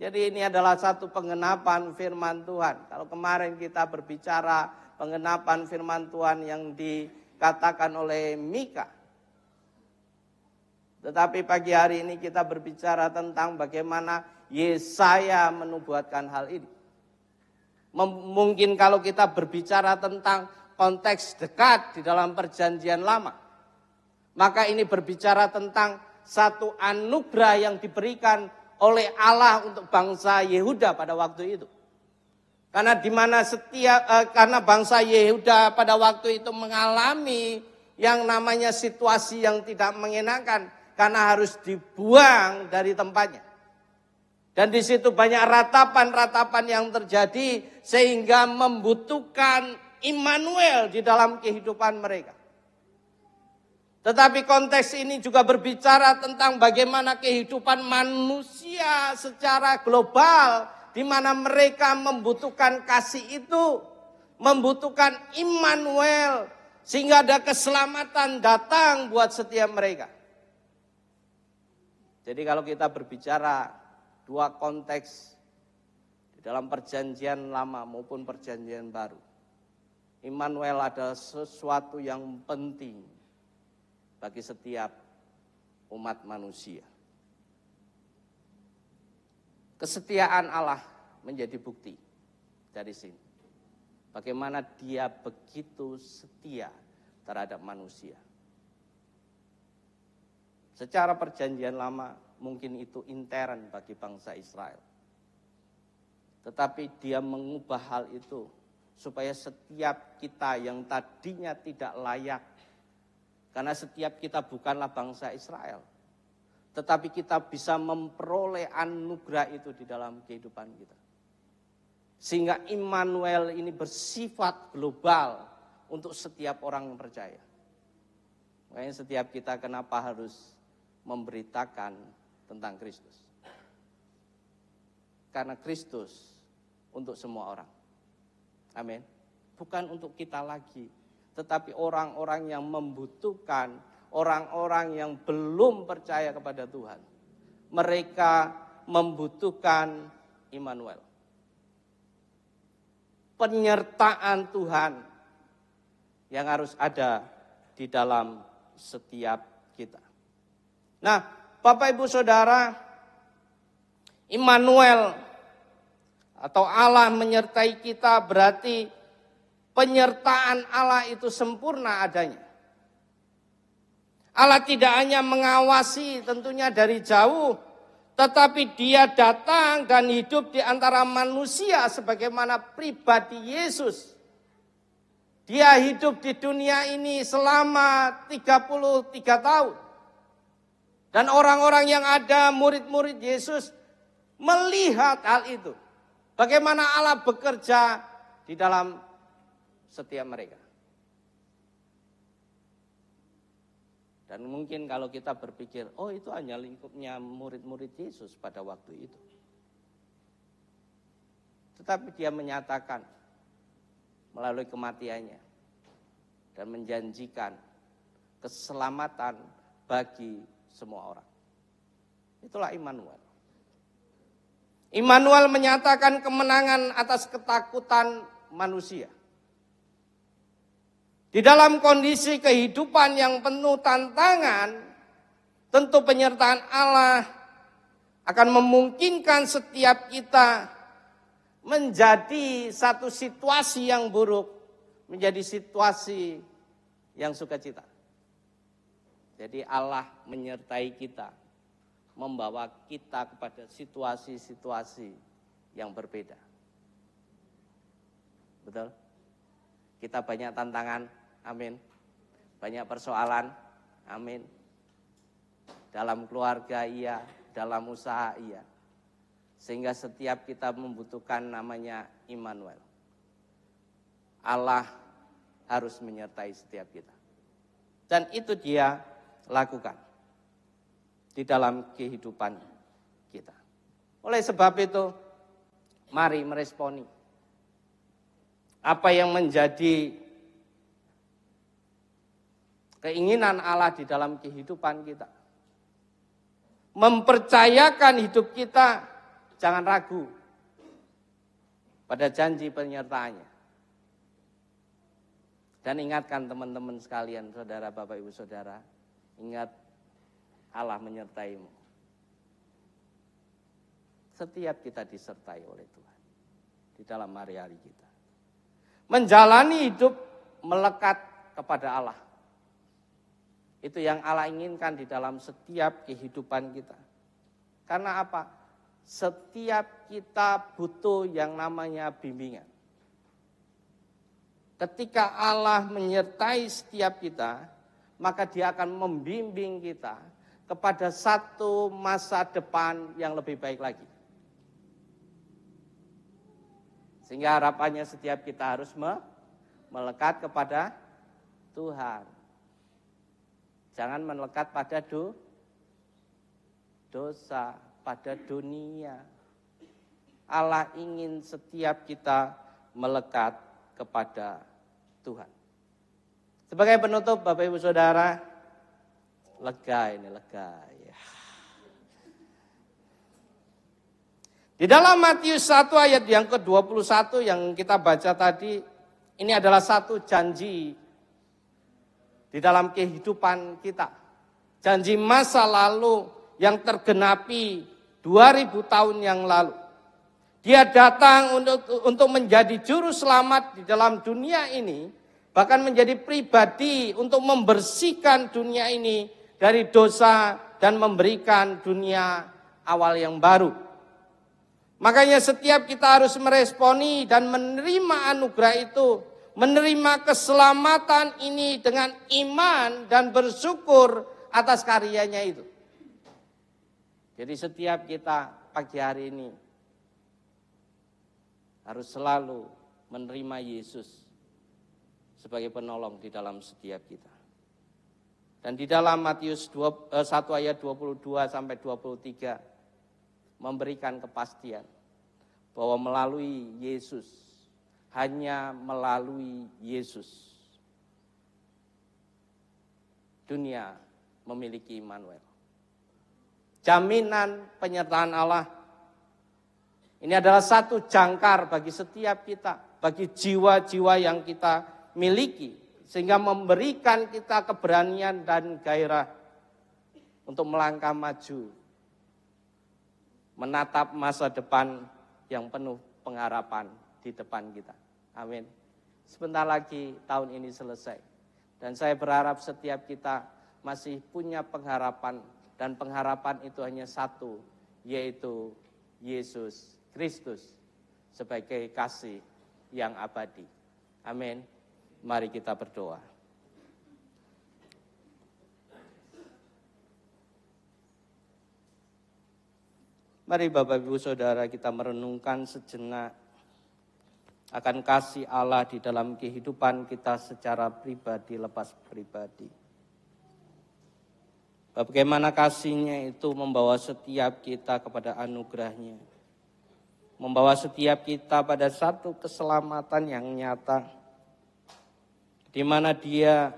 Jadi ini adalah satu penggenapan firman Tuhan. Kalau kemarin kita berbicara penggenapan firman Tuhan yang dikatakan oleh Mika. Tetapi pagi hari ini kita berbicara tentang bagaimana Yesaya menubuatkan hal ini. Mungkin kalau kita berbicara tentang konteks dekat di dalam perjanjian lama, maka ini berbicara tentang satu anugerah yang diberikan oleh Allah untuk bangsa Yehuda pada waktu itu. Karena karena bangsa Yehuda pada waktu itu mengalami yang namanya situasi yang tidak mengenakan karena harus dibuang dari tempatnya. Dan di situ banyak ratapan-ratapan yang terjadi sehingga membutuhkan Immanuel di dalam kehidupan mereka. Tetapi konteks ini juga berbicara tentang bagaimana kehidupan manusia secara global, di mana mereka membutuhkan kasih itu, membutuhkan Immanuel, sehingga ada keselamatan datang buat setiap mereka. Jadi kalau kita berbicara dua konteks di dalam perjanjian lama maupun perjanjian baru, Immanuel adalah sesuatu yang penting bagi setiap umat manusia. Kesetiaan Allah menjadi bukti dari sini. Bagaimana dia begitu setia terhadap manusia. Secara perjanjian lama mungkin itu intern bagi bangsa Israel. Tetapi dia mengubah hal itu supaya setiap kita yang tadinya tidak layak, karena setiap kita bukanlah bangsa Israel, tetapi kita bisa memperoleh anugerah itu di dalam kehidupan kita. Sehingga Immanuel ini bersifat global untuk setiap orang yang percaya. Makanya setiap kita kenapa harus memberitakan tentang Kristus. Karena Kristus untuk semua orang. Amin. Bukan untuk kita lagi, tetapi orang-orang yang membutuhkan, orang-orang yang belum percaya kepada Tuhan. Mereka membutuhkan Immanuel. Penyertaan Tuhan yang harus ada di dalam setiap kita. Nah, Bapak Ibu Saudara, Immanuel atau Allah menyertai kita berarti penyertaan Allah itu sempurna adanya. Allah tidak hanya mengawasi tentunya dari jauh, tetapi dia datang dan hidup di antara manusia sebagaimana pribadi Yesus. Dia hidup di dunia ini selama 33 tahun. Dan orang-orang yang ada, murid-murid Yesus, melihat hal itu. Bagaimana Allah bekerja di dalam setiap mereka. Dan mungkin kalau kita berpikir, oh itu hanya lingkupnya murid-murid Yesus pada waktu itu. Tetapi dia menyatakan melalui kematiannya dan menjanjikan keselamatan bagi semua orang. Itulah Immanuel. Immanuel menyatakan kemenangan atas ketakutan manusia. Di dalam kondisi kehidupan yang penuh tantangan, tentu penyertaan Allah akan memungkinkan setiap kita menjadi satu situasi yang buruk, menjadi situasi yang sukacita. Jadi Allah menyertai kita, membawa kita kepada situasi-situasi yang berbeda. Betul? Kita banyak tantangan, amin. Banyak persoalan, amin. Dalam keluarga iya, dalam usaha iya. Sehingga setiap kita membutuhkan namanya Immanuel. Allah harus menyertai setiap kita. Dan itu Dia lakukan di dalam kehidupan kita. Oleh sebab itu, mari meresponi apa yang menjadi keinginan Allah di dalam kehidupan kita. Mempercayakan hidup kita, jangan ragu pada janji penyertaannya. Dan ingatkan teman-teman sekalian, saudara, Bapak, Ibu, Saudara, ingat Allah menyertaimu. Setiap kita disertai oleh Tuhan di dalam hari-hari kita. Menjalani hidup melekat kepada Allah. Itu yang Allah inginkan di dalam setiap kehidupan kita. Karena apa? Setiap kita butuh yang namanya bimbingan. Ketika Allah menyertai setiap kita, maka Dia akan membimbing kita kepada satu masa depan yang lebih baik lagi. Sehingga harapannya setiap kita harus melekat kepada Tuhan. Jangan melekat pada dosa, pada dunia. Allah ingin setiap kita melekat kepada Tuhan. Sebagai penutup, Bapak, Ibu, Saudara, lega ya. Di dalam Matius 1 ayat yang ke-21 yang kita baca tadi, ini adalah satu janji di dalam kehidupan kita. Janji masa lalu yang tergenapi 2000 tahun yang lalu. Dia datang untuk menjadi juru selamat di dalam dunia ini, bahkan menjadi pribadi untuk membersihkan dunia ini dari dosa dan memberikan dunia awal yang baru. Makanya setiap kita harus meresponi dan menerima anugerah itu, menerima keselamatan ini dengan iman dan bersyukur atas karyanya itu. Jadi setiap kita pagi hari ini harus selalu menerima Yesus sebagai penolong di dalam setiap kita. Dan di dalam Matius 1 ayat 22 sampai 23 memberikan kepastian bahwa melalui Yesus, hanya melalui Yesus, dunia memiliki Immanuel. Jaminan penyertaan Allah. Ini adalah satu jangkar bagi setiap kita, bagi jiwa-jiwa yang kita miliki, sehingga memberikan kita keberanian dan gairah untuk melangkah maju, menatap masa depan yang penuh pengharapan di depan kita. Amin. Sebentar lagi tahun ini selesai. Dan saya berharap setiap kita masih punya pengharapan, dan pengharapan itu hanya satu, yaitu Yesus Kristus sebagai kasih yang abadi. Amin. Mari kita berdoa. Mari Bapak, Ibu, Saudara, kita merenungkan sejenak akan kasih Allah di dalam kehidupan kita secara pribadi lepas pribadi. Bagaimana kasih-Nya itu membawa setiap kita kepada anugerah-Nya. Membawa setiap kita pada satu keselamatan yang nyata, di mana Dia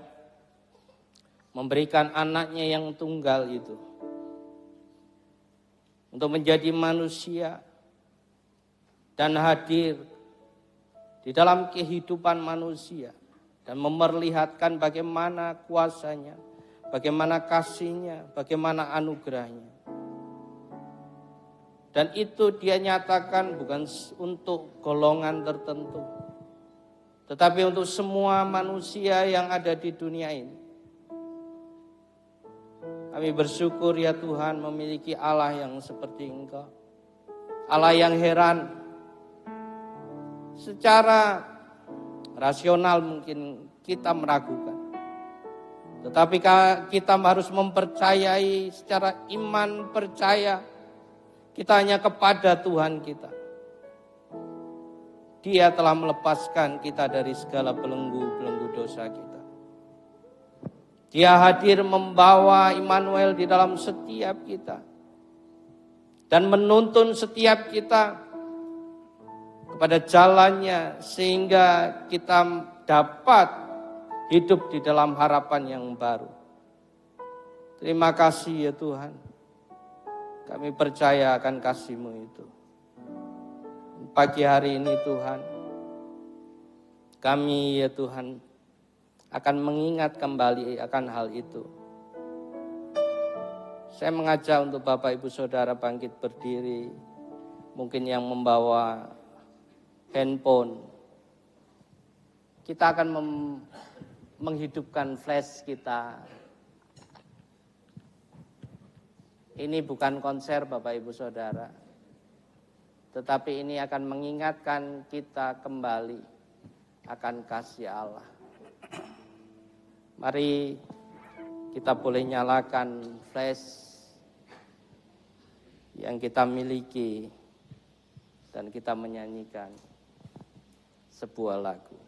memberikan anaknya yang tunggal itu untuk menjadi manusia dan hadir di dalam kehidupan manusia dan memperlihatkan bagaimana kuasa-Nya, bagaimana kasih-Nya, bagaimana anugerah-Nya. Dan itu Dia nyatakan bukan untuk golongan tertentu, tetapi untuk semua manusia yang ada di dunia ini. Kami bersyukur ya Tuhan memiliki Allah yang seperti Engkau. Allah yang heran. Secara rasional mungkin kita meragukan. Tetapi kita harus mempercayai secara iman percaya. Kita hanya kepada Tuhan kita. Dia telah melepaskan kita dari segala belenggu-belenggu dosa kita. Dia hadir membawa Immanuel di dalam setiap kita. Dan menuntun setiap kita kepada jalannya sehingga kita dapat hidup di dalam harapan yang baru. Terima kasih ya Tuhan. Kami percaya akan kasih-Mu itu. Pagi hari ini Tuhan, kami ya Tuhan akan mengingat kembali akan hal itu. Saya mengajak untuk Bapak Ibu Saudara bangkit berdiri. Mungkin yang membawa handphone. Kita akan menghidupkan flash kita. Ini bukan konser Bapak Ibu Saudara. Tetapi ini akan mengingatkan kita kembali akan kasih Allah. Mari kita boleh nyalakan flash yang kita miliki dan kita menyanyikan sebuah lagu.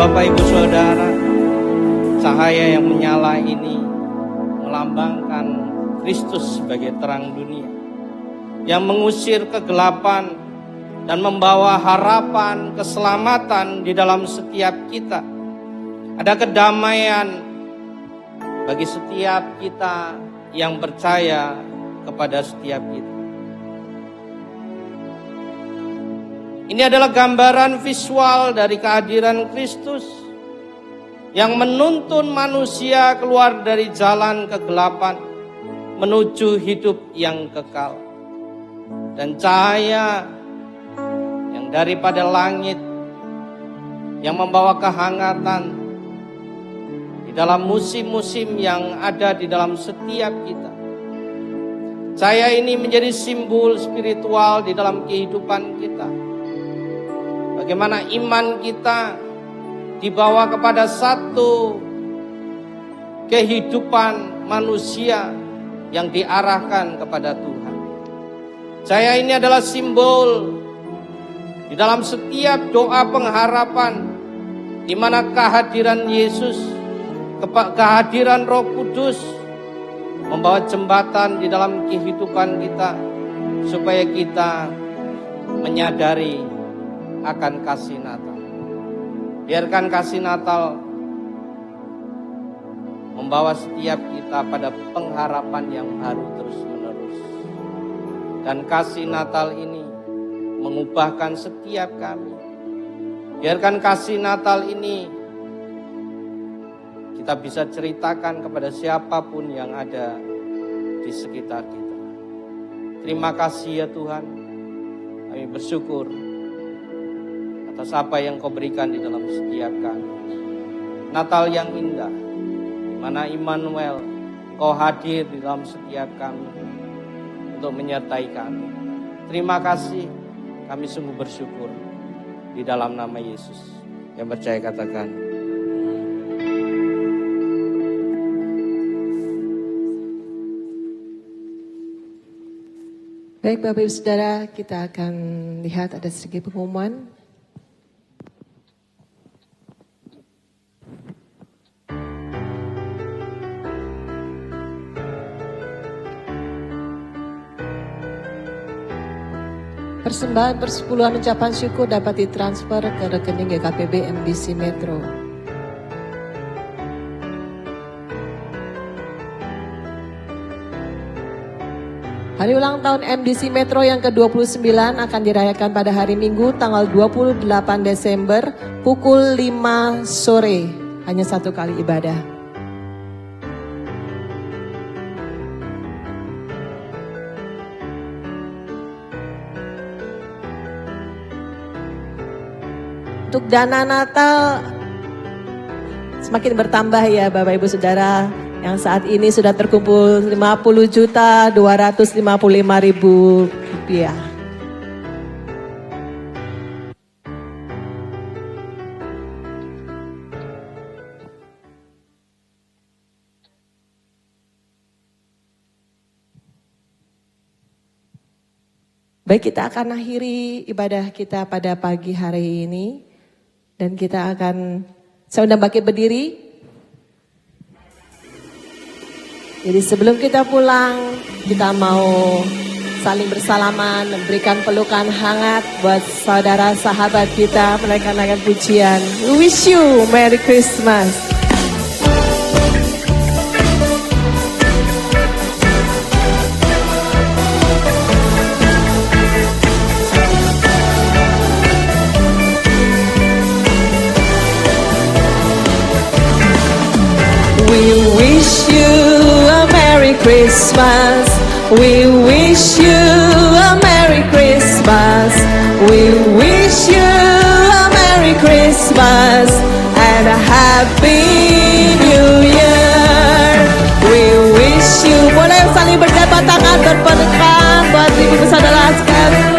Bapak Ibu Saudara, cahaya yang menyala ini melambangkan Kristus sebagai terang dunia yang mengusir kegelapan dan membawa harapan keselamatan di dalam setiap kita. Ada kedamaian bagi setiap kita yang percaya kepada setiap kita. Ini adalah gambaran visual dari kehadiran Kristus yang menuntun manusia keluar dari jalan kegelapan menuju hidup yang kekal. Dan cahaya yang daripada langit yang membawa kehangatan di dalam musim-musim yang ada di dalam setiap kita. Cahaya ini menjadi simbol spiritual di dalam kehidupan kita. Bagaimana iman kita dibawa kepada satu kehidupan manusia yang diarahkan kepada Tuhan. Saya ini adalah simbol di dalam setiap doa pengharapan di mana kehadiran Yesus, kehadiran Roh Kudus membawa jembatan di dalam kehidupan kita supaya kita menyadari akan kasih Natal. Biarkan kasih Natal membawa setiap kita pada pengharapan yang baru terus-menerus. Dan kasih Natal ini mengubahkan setiap kami. Biarkan kasih Natal ini kita bisa ceritakan kepada siapapun yang ada di sekitar kita. Terima kasih ya Tuhan. Kami bersyukur atas apa yang Kau berikan di dalam setiap kami. Natal yang indah, di mana Immanuel, Kau hadir di dalam setiap kami untuk menyertai kami. Terima kasih, kami sungguh bersyukur di dalam nama Yesus. Yang percaya katakan. Baik Bapak Ibu Saudara, kita akan lihat ada sedikit pengumuman. Persembahan persepuluhan ucapan syukur dapat ditransfer ke rekening GKPB MDC Metro. Hari ulang tahun MDC Metro yang ke-29 akan dirayakan pada hari Minggu tanggal 28 Desember pukul 5 sore. Hanya satu kali ibadah. Untuk dana Natal semakin bertambah ya Bapak Ibu Saudara, yang saat ini sudah terkumpul 50.255.000 rupiah. Baik, kita akan akhiri ibadah kita pada pagi hari ini. Dan kita akan, saya undang bangkit berdiri. Jadi sebelum kita pulang, kita mau saling bersalaman, memberikan pelukan hangat buat saudara sahabat kita, menaikkan pujian. We wish you Merry Christmas. We wish you a Merry Christmas. We wish you a Merry Christmas. We wish you a Merry Christmas and a Happy New Year. We wish you, boleh saling berjabat tangan berpelukan buat ibu saudara sekalian.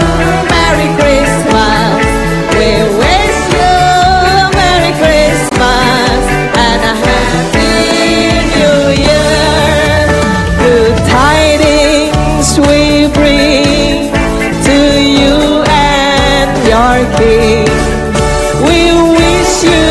Merry Christmas. We wish you a Merry Christmas and a Happy New Year. Good tidings we bring to you and your King. We wish you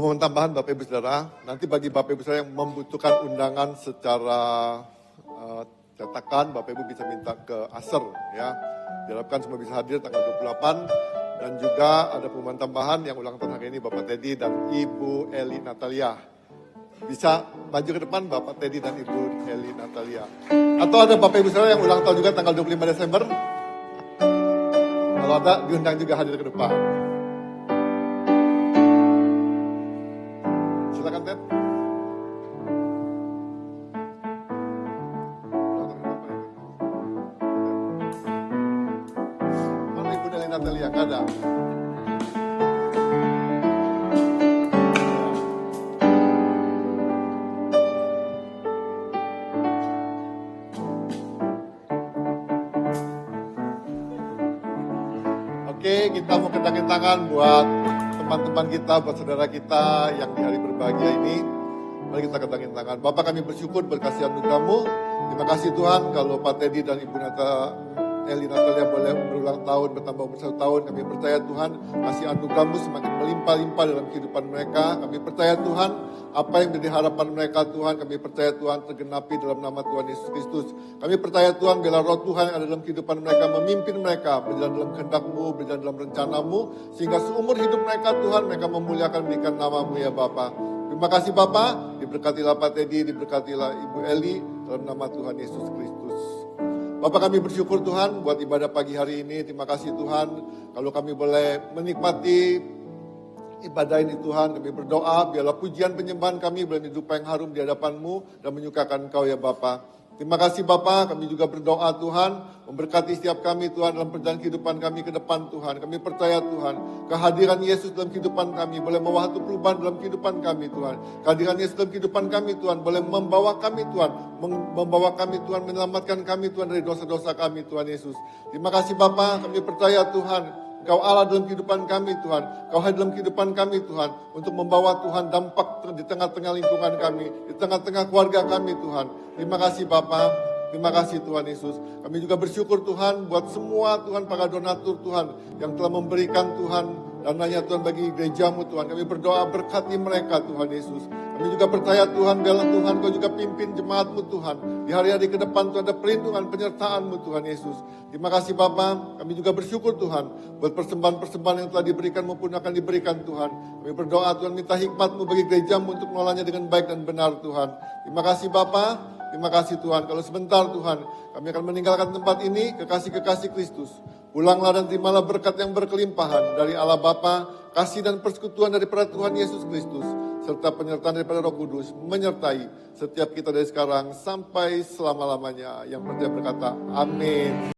Pengumuman tambahan Bapak Ibu Saudara, nanti bagi Bapak Ibu Saudara yang membutuhkan undangan secara cetakan, Bapak Ibu bisa minta ke Aser ya. Diharapkan semua bisa hadir tanggal 28 dan juga ada pengumuman tambahan yang ulang tahun hari ini Bapak Teddy dan Ibu Eli Natalia. Bisa maju ke depan Bapak Teddy dan Ibu Eli Natalia. Atau ada Bapak Ibu Saudara yang ulang tahun juga tanggal 25 Desember. Kalau ada diundang juga hadir ke depan. Silakan Ted. Mana Ibu Eli Natalia? Nggak ada. Oke, kita mau kendangin tangan buat teman-teman kita, buat saudara kita yang di hari berbahagia ini. Mari kita kendangin tangan. Bapak, kami bersyukur berkasih anugerah-Mu. Terima kasih Tuhan kalau Pak Teddy dan Ibu Eli Natalia boleh berulang tahun, bertambah umur 1 tahun. Kami percaya Tuhan, kasih anugerah-Mu semakin melimpah-limpah dalam kehidupan mereka. Kami percaya Tuhan, apa yang menjadi harapan mereka Tuhan, kami percaya Tuhan tergenapi dalam nama Tuhan Yesus Kristus. Kami percaya Tuhan, bila roh Tuhan yang ada dalam kehidupan mereka, memimpin mereka, berjalan dalam kehendak-Mu, berjalan dalam rencana-Mu, sehingga seumur hidup mereka Tuhan, mereka memuliakan berikan nama-Mu ya Bapa. Terima kasih Bapa, diberkatilah Pak Teddy, diberkatilah Ibu Eli, dalam nama Tuhan Yesus Kristus. Bapak, kami bersyukur Tuhan buat ibadah pagi hari ini. Terima kasih Tuhan kalau kami boleh menikmati ibadah ini Tuhan. Kami berdoa biarlah pujian penyembahan kami boleh hidup yang harum di hadapan-Mu dan menyukakan Engkau ya Bapa. Terima kasih Bapa, kami juga berdoa Tuhan memberkati setiap kami Tuhan dalam perjalanan kehidupan kami ke depan Tuhan. Kami percaya Tuhan kehadiran Yesus dalam kehidupan kami boleh membawa satu perubahan dalam kehidupan kami Tuhan. Kehadiran Yesus dalam kehidupan kami Tuhan boleh membawa kami Tuhan, menyelamatkan kami Tuhan dari dosa-dosa kami Tuhan Yesus. Terima kasih Bapa, kami percaya Tuhan Engkau Allah dalam kehidupan kami Tuhan. Engkau hadir dalam kehidupan kami Tuhan. Untuk membawa Tuhan dampak di tengah-tengah lingkungan kami. Di tengah-tengah keluarga kami Tuhan. Terima kasih Bapa. Terima kasih Tuhan Yesus. Kami juga bersyukur Tuhan buat semua Tuhan para donatur Tuhan. Yang telah memberikan Tuhan dananya Tuhan bagi gereja-Mu Tuhan. Kami berdoa berkati mereka Tuhan Yesus. Kami juga percaya Tuhan, biarlah Tuhan Kau juga pimpin jemaat-Mu Tuhan. Di hari-hari ke depan Tuhan ada perlindungan, penyertaan-Mu Tuhan Yesus. Terima kasih Bapa. Kami juga bersyukur Tuhan buat persembahan-persembahan yang telah diberikan maupun akan diberikan Tuhan. Kami berdoa Tuhan minta hikmat-Mu bagi gereja-Mu untuk mengelolanya dengan baik dan benar Tuhan. Terima kasih Bapa. Terima kasih Tuhan. Kalau sebentar Tuhan kami akan meninggalkan tempat ini, kekasih-kekasih Kristus. Pulanglah dan terimalah berkat yang berkelimpahan dari Allah Bapa, kasih dan persekutuan daripada Tuhan Yesus Kristus, serta penyertaan daripada Roh Kudus menyertai setiap kita dari sekarang sampai selama-lamanya. Yang percaya berkata, amin.